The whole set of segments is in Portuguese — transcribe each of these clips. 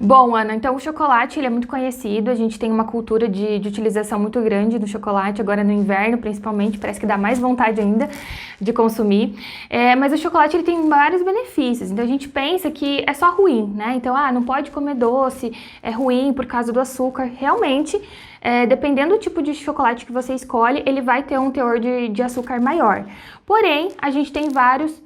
Bom, Ana, então o chocolate ele é muito conhecido, a gente tem uma cultura de utilização muito grande do chocolate, agora no inverno principalmente, parece que dá mais vontade ainda de consumir, mas o chocolate ele tem vários benefícios, então a gente pensa que é só ruim, né? Então, não pode comer doce, é ruim por causa do açúcar, realmente, dependendo do tipo de chocolate que você escolhe, ele vai ter um teor de açúcar maior, porém, a gente tem várias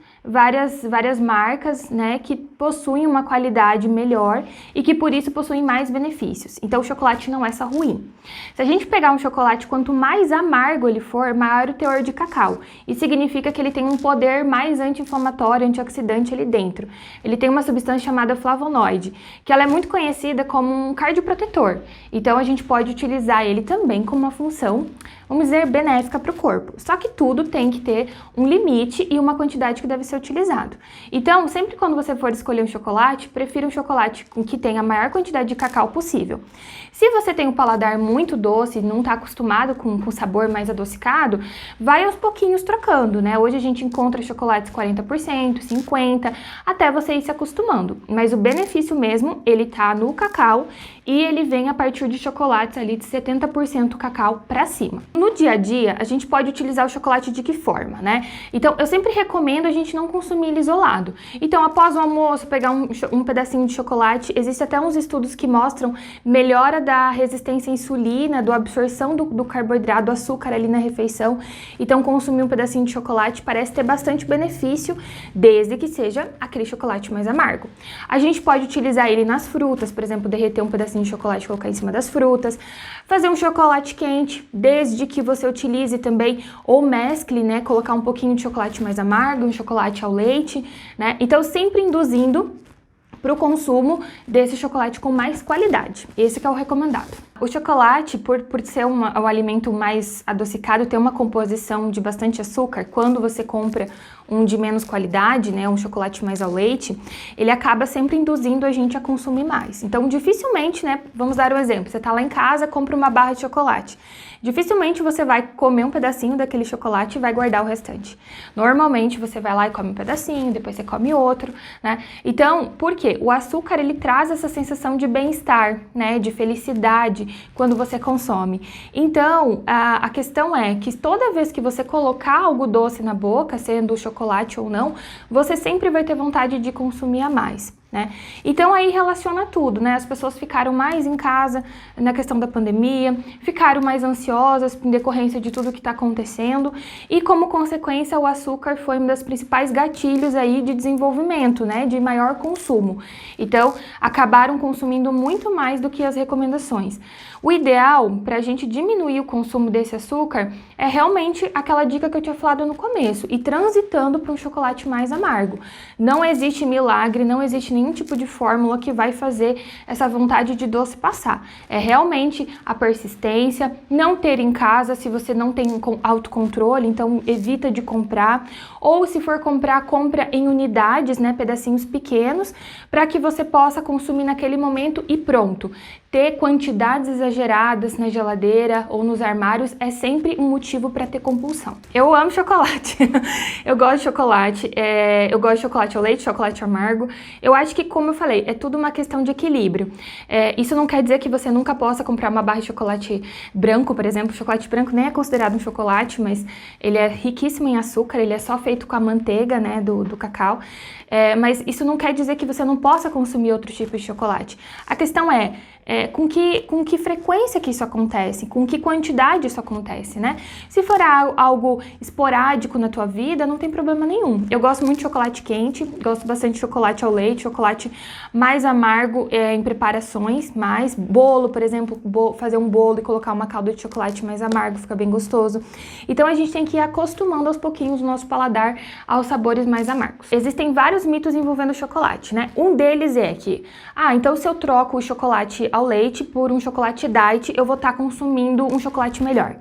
marcas, né, que possuem uma qualidade melhor e que por isso possuem mais benefícios. Então o chocolate não é só ruim. Se a gente pegar um chocolate, quanto mais amargo ele for, maior o teor de cacau. Isso significa que ele tem um poder mais anti-inflamatório, antioxidante ali dentro. Ele tem uma substância chamada flavonoide, que ela é muito conhecida como um cardioprotetor. Então a gente pode utilizar ele também como uma função, vamos dizer, benéfica para o corpo. Só que tudo tem que ter um limite e uma quantidade que deve ser utilizado. Então, sempre quando você for escolher um chocolate, prefira um chocolate que tenha a maior quantidade de cacau possível. Se você tem um paladar muito doce e não está acostumado com sabor mais adocicado, vai aos pouquinhos trocando, né? Hoje a gente encontra chocolates 40%, 50%, até você ir se acostumando. Mas o benefício mesmo, ele tá no cacau e ele vem a partir de chocolates ali de 70% cacau para cima. No dia a dia, a gente pode utilizar o chocolate de que forma, né? Então, eu sempre recomendo a gente não consumir ele isolado. Então, após o almoço, pegar um pedacinho de chocolate, existem até uns estudos que mostram melhora da resistência à insulina, da absorção do carboidrato, do açúcar ali na refeição. Então, consumir um pedacinho de chocolate parece ter bastante benefício, desde que seja aquele chocolate mais amargo. A gente pode utilizar ele nas frutas, por exemplo, derreter um pedacinho de chocolate e colocar em cima das frutas, fazer um chocolate quente, desde que você utilize também ou mescle, né, colocar um pouquinho de chocolate mais amargo, um chocolate ao leite, né? Então sempre induzindo para o consumo desse chocolate com mais qualidade. Esse que é o recomendado. O chocolate, por ser o alimento mais adocicado, tem uma composição de bastante açúcar. Quando você compra um de menos qualidade, né, um chocolate mais ao leite, ele acaba sempre induzindo a gente a consumir mais. Então, dificilmente, né, vamos dar um exemplo, você tá lá em casa, compra uma barra de chocolate. Dificilmente você vai comer um pedacinho daquele chocolate e vai guardar o restante. Normalmente você vai lá e come um pedacinho, depois você come outro, né? Então, por quê? O açúcar, ele traz essa sensação de bem-estar, né, de felicidade quando você consome. Então, a questão é que toda vez que você colocar algo doce na boca, sendo chocolate ou não, você sempre vai ter vontade de consumir a mais, né? Então aí relaciona tudo, né? As pessoas ficaram mais em casa na questão da pandemia, ficaram mais ansiosas em decorrência de tudo que está acontecendo e como consequência o açúcar foi um dos principais gatilhos aí de desenvolvimento, né? De maior consumo. Então acabaram consumindo muito mais do que as recomendações. O ideal para a gente diminuir o consumo desse açúcar é realmente aquela dica que eu tinha falado no começo, e transitando para um chocolate mais amargo. Não existe milagre, não existe nenhum tipo de fórmula que vai fazer essa vontade de doce passar. É realmente a persistência, não ter em casa se você não tem autocontrole, então evita de comprar, ou se for comprar, compra em unidades, né, pedacinhos pequenos, para que você possa consumir naquele momento e pronto. Ter quantidades exageradas na geladeira ou nos armários é sempre um motivo para ter compulsão. Eu amo chocolate, eu gosto de chocolate, eu gosto de chocolate ao leite, chocolate amargo. Eu acho que, como eu falei, é tudo uma questão de equilíbrio. Isso não quer dizer que você nunca possa comprar uma barra de chocolate branco, por exemplo. O chocolate branco nem é considerado um chocolate, mas ele é riquíssimo em açúcar, ele é só feito com a manteiga, né, do cacau. Mas isso não quer dizer que você não possa consumir outro tipo de chocolate. A questão é com que frequência que isso acontece, com que quantidade isso acontece, né? Se for algo esporádico na tua vida, não tem problema nenhum. Eu gosto muito de chocolate quente, gosto bastante de chocolate ao leite, chocolate mais amargo em preparações, mais bolo, por exemplo, fazer um bolo e colocar uma calda de chocolate mais amargo, fica bem gostoso. Então a gente tem que ir acostumando aos pouquinhos o nosso paladar aos sabores mais amargos. Existem vários mitos envolvendo o chocolate, né? Um deles é que, então se eu troco o chocolate ao leite por um chocolate diet, eu vou estar consumindo um chocolate melhor.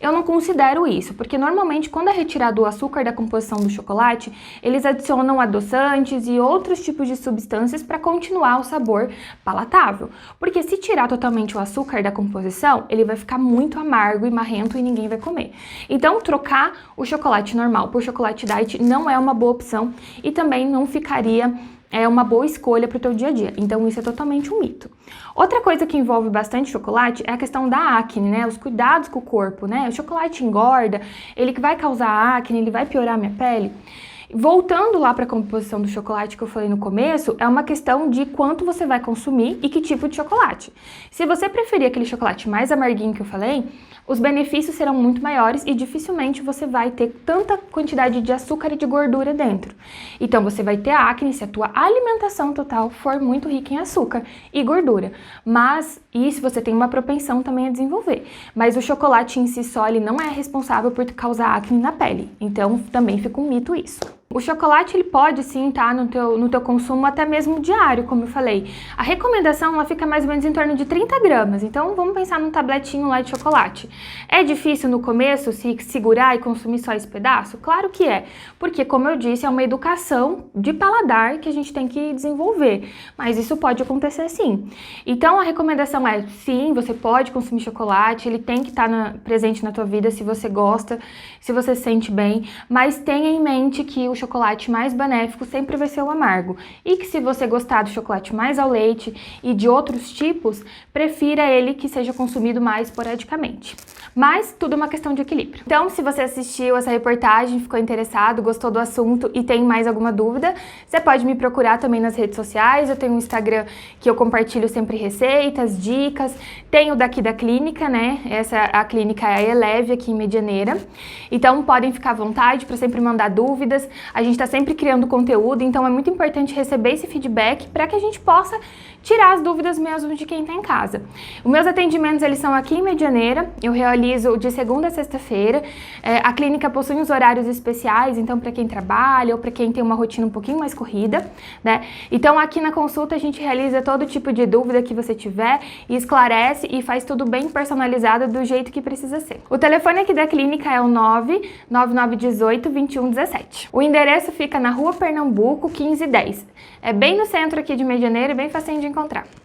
Eu não considero isso, porque normalmente quando é retirado o açúcar da composição do chocolate, eles adicionam adoçantes e outros tipos de substâncias para continuar o sabor palatável. Porque se tirar totalmente o açúcar da composição, ele vai ficar muito amargo e marrento e ninguém vai comer. Então, trocar o chocolate normal por chocolate diet não é uma boa opção e também não ficaria é uma boa escolha para o teu dia a dia. Então isso é totalmente um mito. Outra coisa que envolve bastante chocolate é a questão da acne, né? Os cuidados com o corpo, né? O chocolate engorda, ele que vai causar acne, ele vai piorar a minha pele. Voltando lá para a composição do chocolate que eu falei no começo, é uma questão de quanto você vai consumir e que tipo de chocolate. Se você preferir aquele chocolate mais amarguinho que eu falei, os benefícios serão muito maiores e dificilmente você vai ter tanta quantidade de açúcar e de gordura dentro. Então você vai ter acne se a tua alimentação total for muito rica em açúcar e gordura. Mas isso você tem uma propensão também a desenvolver. Mas o chocolate em si só, ele não é responsável por causar acne na pele. Então também fica um mito isso. O chocolate ele pode sim estar no teu consumo até mesmo diário, como eu falei. A recomendação ela fica mais ou menos em torno de 30 gramas, então vamos pensar num tabletinho lá de chocolate. É difícil no começo se segurar e consumir só esse pedaço? Claro que é, porque como eu disse, é uma educação de paladar que a gente tem que desenvolver, mas isso pode acontecer sim. Então a recomendação é, sim, você pode consumir chocolate, ele tem que estar presente na tua vida se você gosta, se você se sente bem, mas tenha em mente que o chocolate mais benéfico sempre vai ser o amargo. E que se você gostar do chocolate mais ao leite e de outros tipos, prefira ele que seja consumido mais esporadicamente. Mas tudo é uma questão de equilíbrio. Então, se você assistiu essa reportagem, ficou interessado, gostou do assunto e tem mais alguma dúvida, você pode me procurar também nas redes sociais. Eu tenho um Instagram que eu compartilho sempre receitas, dicas. Tenho daqui da clínica, né? A clínica é a Eleve aqui em Medianeira. Então, podem ficar à vontade para sempre mandar dúvidas. A gente está sempre criando conteúdo, então é muito importante receber esse feedback para que a gente possa tirar as dúvidas mesmo de quem está em casa. Os meus atendimentos, eles são aqui em Medianeira, eu realizo de segunda a sexta-feira. A clínica possui uns horários especiais, então para quem trabalha ou para quem tem uma rotina um pouquinho mais corrida, né? Então aqui na consulta a gente realiza todo tipo de dúvida que você tiver e esclarece e faz tudo bem personalizado do jeito que precisa ser. O telefone aqui da clínica é o 99918-2117. O endereço fica na Rua Pernambuco, 1510. É bem no centro aqui de Medianeira, bem facinho de encontrar.